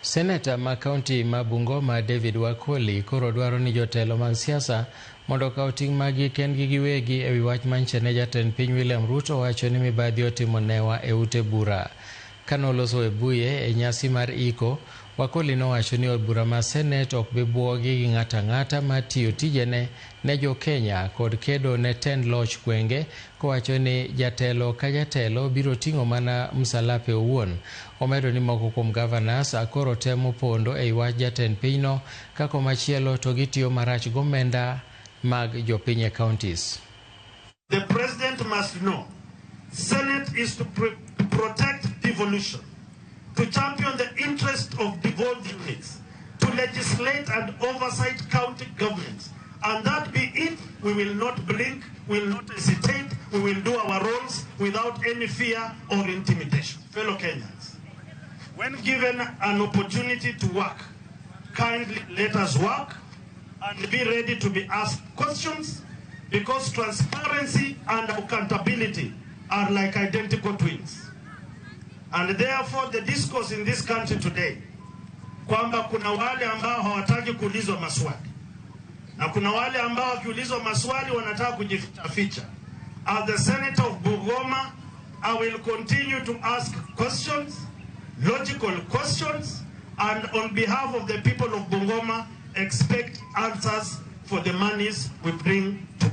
Senator ma kaunti ma Bungoma David Wakoli koro dwaro ni jotelo mag siasa mondo kaw ting' magi kendgi giwegi ewi wach manyiso ne jatend piny William Ruto wacho ni mibadhi otimo newa e ute bura. Kanoloso e buye e nyasi mar iko, Wakoli nowacho ni od bura ma Senate ok bi buogi gi ng'ata ng'ata ma tiyo tijene ne jo Kenya kod kedo ne tend loch gwenge, kowacho ni jatelo ka jatelo biro ting'o mana msalape owuon. Omedo ni moko kuom governors koro temo pondo e wach jatend pinyno ka komachielo to gitiyo marach gomenda mag jopiny e counties. The president must know Senate is to protect devolution, to champion the interest of devolved units, to legislate and oversight county governments. And that be it, we will not blink, we will not hesitate, we will do our roles without any fear or intimidation. Fellow Kenyans, when given an opportunity to work, kindly let us work and be ready to be asked questions, because transparency and accountability are like identical twins. And therefore the discourse in this country today, kwamba kuna wale ambao hawataki kuulizwa maswali na kuna wale ambao wakiulizwa maswali wanataka kujificha. As the Senator of Bungoma, I will continue to ask questions, logical questions, and on behalf of the people of Bungoma, expect answers for the monies we bring to